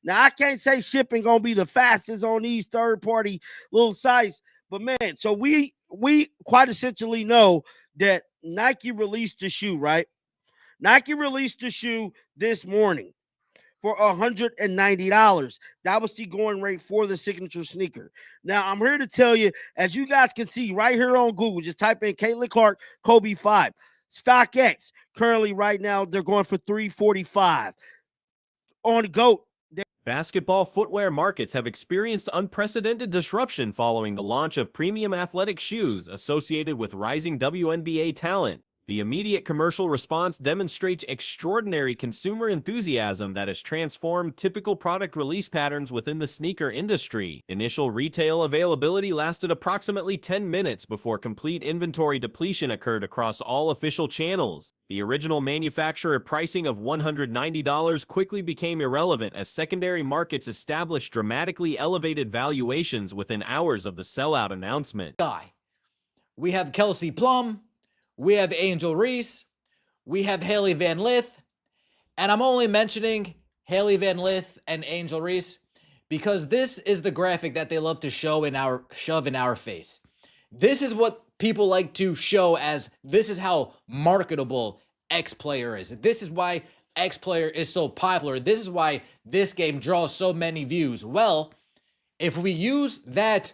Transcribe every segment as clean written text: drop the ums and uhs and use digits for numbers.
Now, I can't say shipping gonna be the fastest on these third-party little sites, but man, so we quite essentially know that Nike released the shoe, right? Nike released the shoe this morning for $190. That was the going rate for the signature sneaker. Now, I'm here to tell you, as you guys can see right here on Google, just type in Caitlin Clark Kobe 5. StockX, currently right now, they're going for $345. On GOAT. Basketball footwear markets have experienced unprecedented disruption following the launch of premium athletic shoes associated with rising WNBA talent. The immediate commercial response demonstrates extraordinary consumer enthusiasm that has transformed typical product release patterns within the sneaker industry. Initial retail availability lasted approximately 10 minutes before complete inventory depletion occurred across all official channels. The original manufacturer pricing of $190 quickly became irrelevant as secondary markets established dramatically elevated valuations within hours of the sellout announcement. We have Kelsey Plum. We have Angel Reese, we have Haley Van Lith, and I'm only mentioning Haley Van Lith and Angel Reese because this is the graphic that they love to shove in our face. This is what people like to show as this is how marketable X player is. This is why X player is so popular. This is why this game draws so many views. Well, if we use that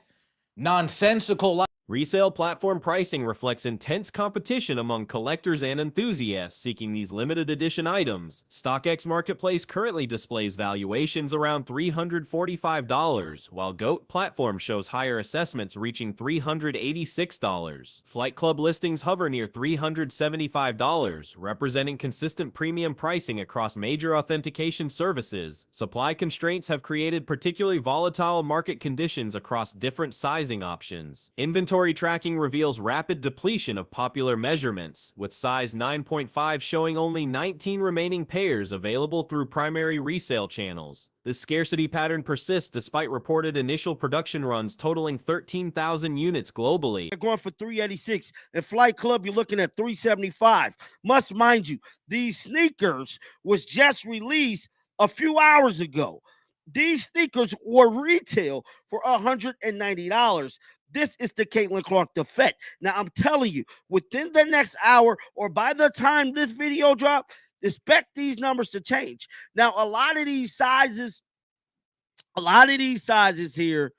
nonsensical Resale platform pricing reflects intense competition among collectors and enthusiasts seeking these limited edition items. StockX Marketplace currently displays valuations around $345, while GOAT platform shows higher assessments reaching $386. Flight Club listings hover near $375, representing consistent premium pricing across major authentication services. Supply constraints have created particularly volatile market conditions across different sizing options. Inventory tracking reveals rapid depletion of popular measurements, with size 9.5 showing only 19 remaining pairs available through primary resale channels. This scarcity pattern persists despite reported initial production runs totaling 13,000 units globally. They're going for $386. And Flight Club, you're looking at $375. Must mind you, these sneakers was just released a few hours ago. These sneakers were retail for $190. This is the Caitlin Clark defect. Now, I'm telling you, within the next hour or by the time this video drops, expect these numbers to change. Now, a lot of these sizes here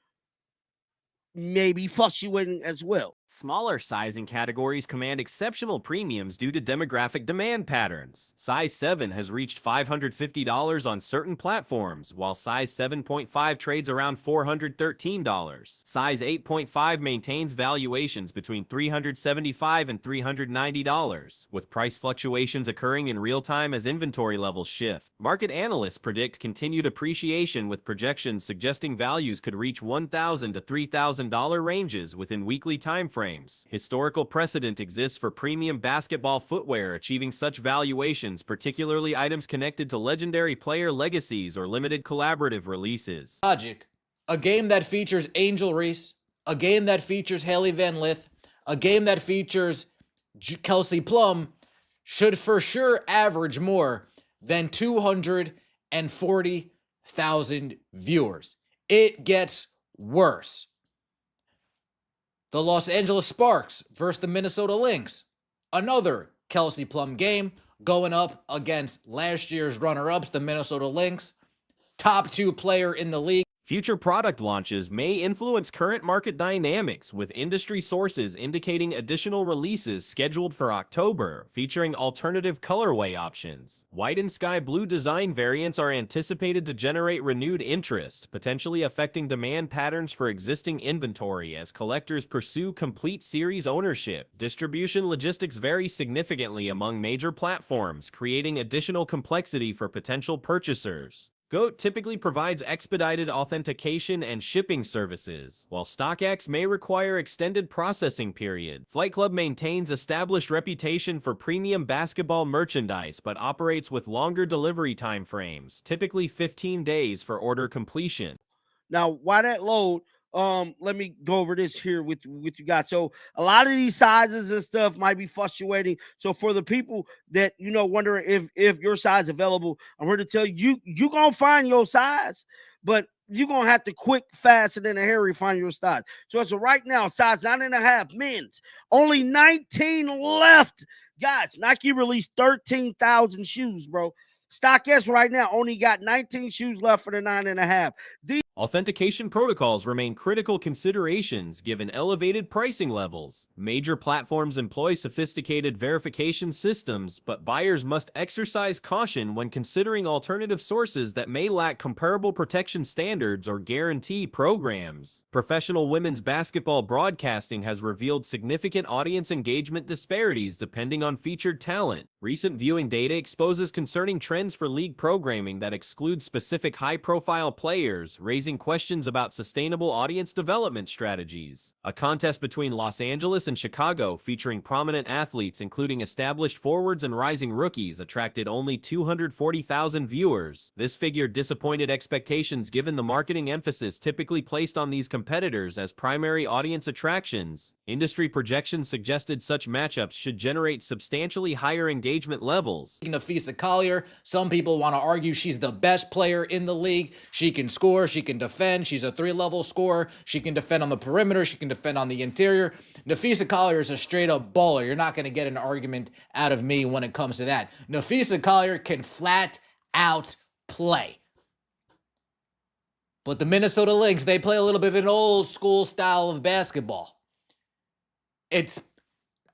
may be fluctuating as well. Smaller sizing categories command exceptional premiums due to demographic demand patterns. Size 7 has reached $550 on certain platforms, while size 7.5 trades around $413. Size 8.5 maintains valuations between $375 and $390, with price fluctuations occurring in real time as inventory levels shift. Market analysts predict continued appreciation, with projections suggesting values could reach $1,000 to $3,000 ranges within weekly time frames. Historical precedent exists for premium basketball footwear achieving such valuations, particularly items connected to legendary player legacies or limited collaborative releases. Logic, a game that features Angel Reese, a game that features Haley Van Lith, a game that features Kelsey Plum should for sure average more than 240,000 viewers. It gets worse. The Los Angeles Sparks versus the Minnesota Lynx. Another Kelsey Plum game going up against last year's runner-ups, the Minnesota Lynx. Top 2 player in the league. Future product launches may influence current market dynamics, with industry sources indicating additional releases scheduled for October, featuring alternative colorway options. White and sky blue design variants are anticipated to generate renewed interest, potentially affecting demand patterns for existing inventory as collectors pursue complete series ownership. Distribution logistics vary significantly among major platforms, creating additional complexity for potential purchasers. GOAT typically provides expedited authentication and shipping services, while StockX may require extended processing period. Flight Club maintains established reputation for premium basketball merchandise but operates with longer delivery time frames, typically 15 days for order completion. Now, while that load, let me go over this here with you guys. So a lot of these sizes and stuff might be fluctuating. So for the people that wondering if your size available, I'm here to tell you gonna find your size, but you're gonna have to quick, fast, and in a hurry find your size. So as of right now, size 9.5 men's, only 19 left. Guys, Nike released 13,000 shoes, bro. StockX right now only got 19 shoes left for the 9.5. Authentication protocols remain critical considerations given elevated pricing levels. Major platforms employ sophisticated verification systems, but buyers must exercise caution when considering alternative sources that may lack comparable protection standards or guarantee programs. Professional women's basketball broadcasting has revealed significant audience engagement disparities depending on featured talent. Recent viewing data exposes concerning trends for league programming that exclude specific high-profile players, raising questions about sustainable audience development strategies. A contest between Los Angeles and Chicago featuring prominent athletes including established forwards and rising rookies attracted only 240,000 viewers. This figure disappointed expectations given the marketing emphasis typically placed on these competitors as primary audience attractions. Industry projections suggested such matchups should generate substantially higher engagement levels. Nafisa Collier, some people want to argue she's the best player in the league. She can score, she can defend, she's a 3-level scorer, she can defend on the perimeter, she can defend on the interior. Nafisa Collier is a straight up baller. You're not going to get an argument out of me when it comes to that. Nafisa Collier can flat out play. But the Minnesota Lynx, they play a little bit of an old school style of basketball. It's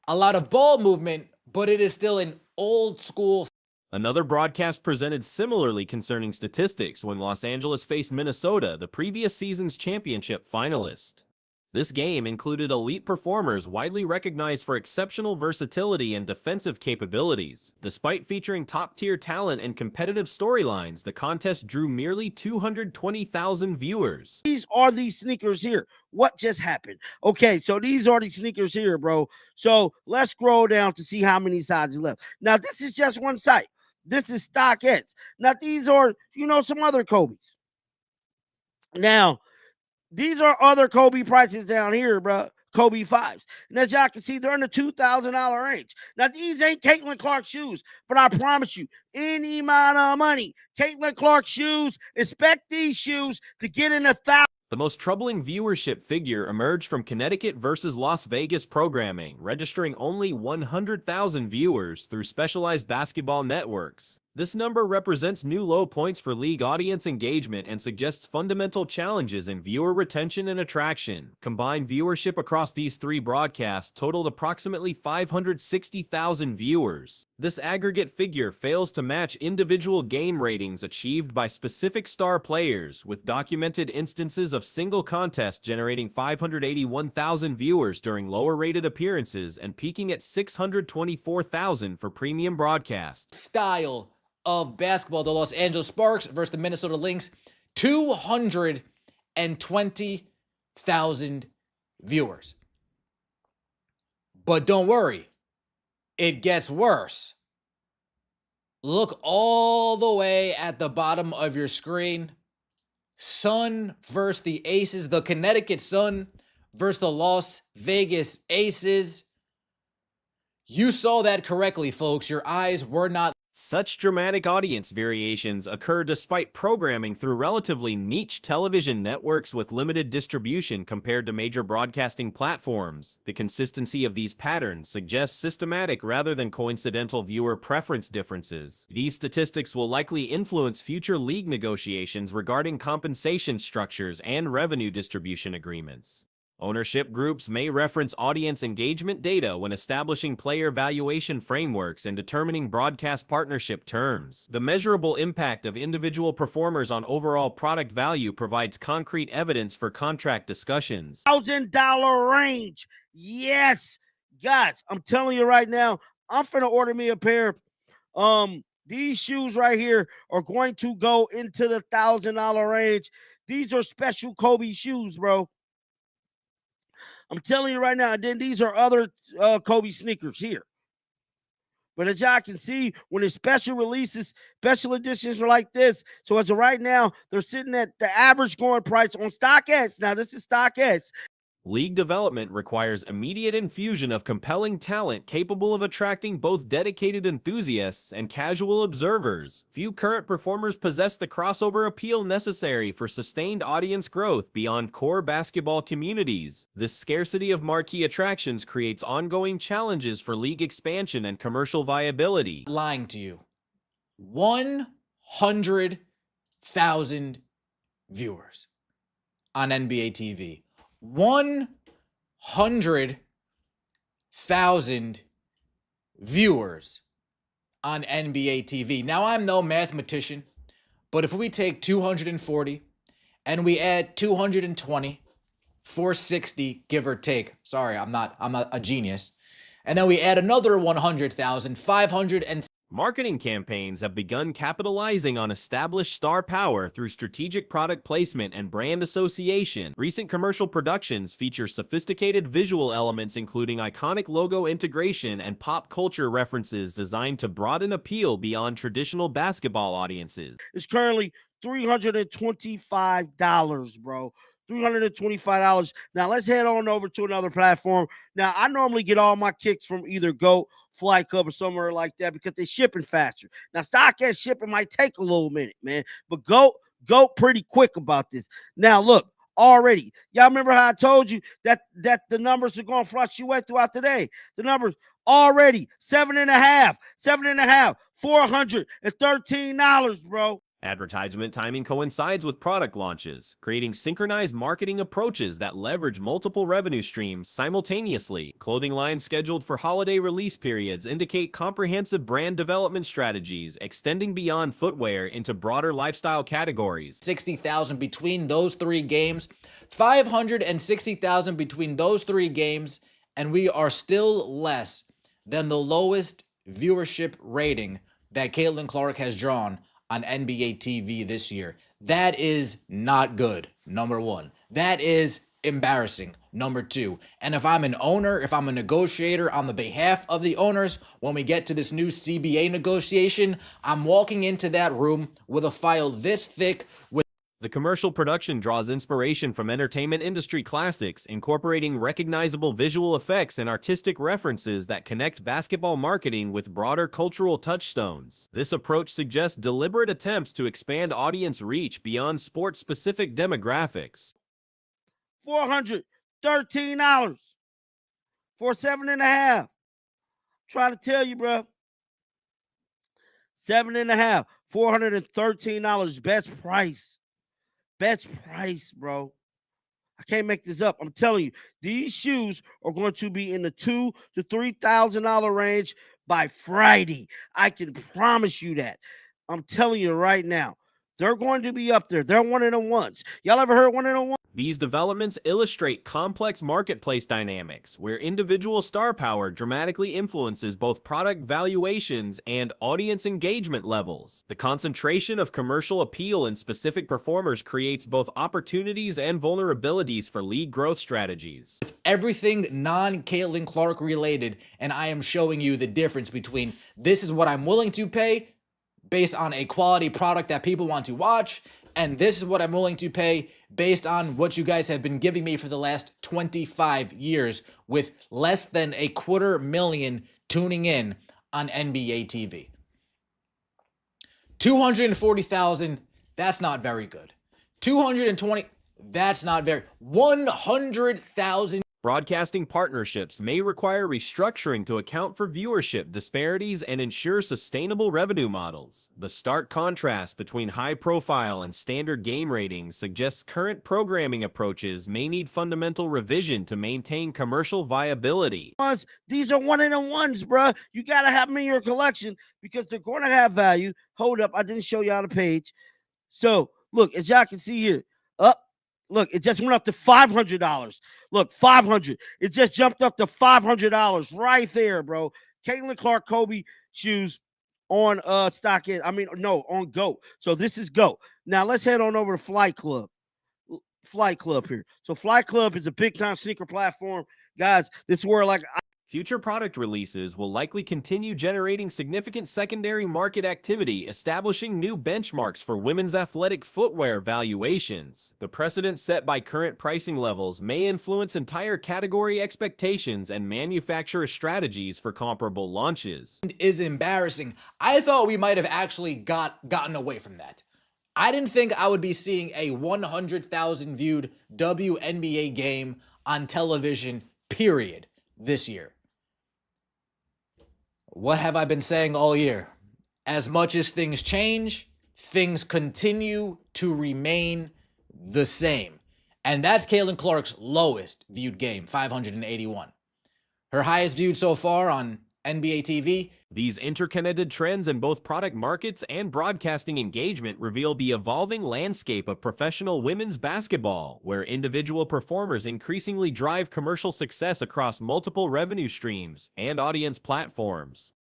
a lot of ball movement, but it is still an old school. Another broadcast presented similarly concerning statistics when Los Angeles faced Minnesota, the previous season's championship finalist. This game included elite performers widely recognized for exceptional versatility and defensive capabilities. Despite featuring top-tier talent and competitive storylines, the contest drew merely 220,000 viewers. These are these sneakers here. What just happened? Okay, so these are these sneakers here, bro. So let's scroll down to see how many sizes left. Now, this is just one site. This is StockX. Now, these are, some other Kobe's. Now, these are other Kobe prices down here, bro. Kobe 5s. And as y'all can see, they're in the $2,000 range. Now, these ain't Caitlin Clark shoes, but I promise you, any amount of money, Caitlin Clark shoes, expect these shoes to get in $1,000. The most troubling viewership figure emerged from Connecticut versus Las Vegas programming, registering only 100,000 viewers through specialized basketball networks. This number represents new low points for league audience engagement and suggests fundamental challenges in viewer retention and attraction. Combined viewership across these three broadcasts totaled approximately 560,000 viewers. This aggregate figure fails to match individual game ratings achieved by specific star players, with documented instances of single contests generating 581,000 viewers during lower-rated appearances and peaking at 624,000 for premium broadcasts. Style of basketball, the Los Angeles Sparks versus the Minnesota Lynx, 220,000 viewers. But don't worry, it gets worse. Look all the way at the bottom of your screen. Sun versus the Aces, the Connecticut Sun versus the Las Vegas Aces. You saw that correctly, folks. Your eyes were not. Such dramatic audience variations occur despite programming through relatively niche television networks with limited distribution compared to major broadcasting platforms. The consistency of these patterns suggests systematic rather than coincidental viewer preference differences. These statistics will likely influence future league negotiations regarding compensation structures and revenue distribution agreements. Ownership groups may reference audience engagement data when establishing player valuation frameworks and determining broadcast partnership terms. The measurable impact of individual performers on overall product value provides concrete evidence for contract discussions. $1,000 range. Yes. Guys, I'm telling you right now, I'm finna order me a pair. These shoes right here are going to go into the $1,000 range. These are special Kobe shoes, bro. I'm telling you right now. And then these are other Kobe sneakers here. But as y'all can see, when there's special releases, special editions are like this. So as of right now, they're sitting at the average going price on StockX. Now, this is StockX. League development requires immediate infusion of compelling talent capable of attracting both dedicated enthusiasts and casual observers. Few current performers possess the crossover appeal necessary for sustained audience growth beyond core basketball communities. This scarcity of marquee attractions creates ongoing challenges for league expansion and commercial viability. Lying to you. 100,000 viewers on NBA TV. 100,000 viewers on NBA TV. Now, I'm no mathematician, but if we take 240 and we add 220, 460, give or take. Sorry, I'm not a genius. And then we add another 100,000, 500 and Marketing campaigns have begun capitalizing on established star power through strategic product placement and brand association. Recent commercial productions feature sophisticated visual elements including iconic logo integration and pop culture references designed to broaden appeal beyond traditional basketball audiences. It's currently $325, bro. $325. Now let's head on over to another platform. Now I normally get all my kicks from either GOAT, Flight Club, or somewhere like that because they're shipping faster. Now StockX shipping might take a little minute, man, but GOAT pretty quick about this. Now look, already, y'all remember how I told you that the numbers are going to fluctuate throughout the day. The numbers already $7.5, $413, bro. Advertisement timing coincides with product launches, creating synchronized marketing approaches that leverage multiple revenue streams simultaneously. Clothing lines scheduled for holiday release periods indicate comprehensive brand development strategies, extending beyond footwear into broader lifestyle categories. 60,000 between those 3 games, 560,000 between those 3 games, and we are still less than the lowest viewership rating that Caitlin Clark has drawn on NBA TV this year. That is not good, number 1. That is embarrassing, number 2. And if I'm an owner, if I'm a negotiator on the behalf of the owners, when we get to this new CBA negotiation, I'm walking into that room with a file this thick with The commercial production draws inspiration from entertainment industry classics, incorporating recognizable visual effects and artistic references that connect basketball marketing with broader cultural touchstones. This approach suggests deliberate attempts to expand audience reach beyond sport-specific demographics. $413 for 7.5. Trying to tell you, bro. 7.5, $413, best price. Best price, bro. I can't make this up. I'm telling you, these shoes are going to be in the $2,000 to $3,000 range by Friday. I can promise you that. I'm telling you right now. They're going to be up there. They're one of the ones. Y'all ever heard one of the ones? These developments illustrate complex marketplace dynamics, where individual star power dramatically influences both product valuations and audience engagement levels. The concentration of commercial appeal in specific performers creates both opportunities and vulnerabilities for league growth strategies. everything non-Caitlin Clark related, and I am showing you the difference between this is what I'm willing to pay based on a quality product that people want to watch, and this is what I'm willing to pay based on what you guys have been giving me for the last 25 years with less than 250,000 tuning in on NBA TV. 240,000, that's not very good. 220, that's not very. 100,000. Broadcasting partnerships may require restructuring to account for viewership disparities and ensure sustainable revenue models. The stark contrast between high-profile and standard game ratings suggests current programming approaches may need fundamental revision to maintain commercial viability. These are one of the ones, bro. You got to have them in your collection because they're going to have value. Hold up, I didn't show y'all the page. So, look, as y'all can see here, look, it just went up to $500. Look, $500. It just jumped up to $500 right there, bro. Caitlin Clark Kobe shoes on StockX. I mean, no, on GOAT. So this is GOAT. Now let's head on over to Flight Club. Flight Club here. So Flight Club is a big time sneaker platform. Guys, this is where Future product releases will likely continue generating significant secondary market activity, establishing new benchmarks for women's athletic footwear valuations. The precedent set by current pricing levels may influence entire category expectations and manufacturer strategies for comparable launches. Is embarrassing. I thought we might have actually gotten away from that. I didn't think I would be seeing a 100,000 viewed WNBA game on television, period, this year. What have I been saying all year? As much as things change, things continue to remain the same. And that's Caitlin Clark's lowest viewed game, 581. Her highest viewed so far on NBA TV. These interconnected trends in both product markets and broadcasting engagement reveal the evolving landscape of professional women's basketball, where individual performers increasingly drive commercial success across multiple revenue streams and audience platforms.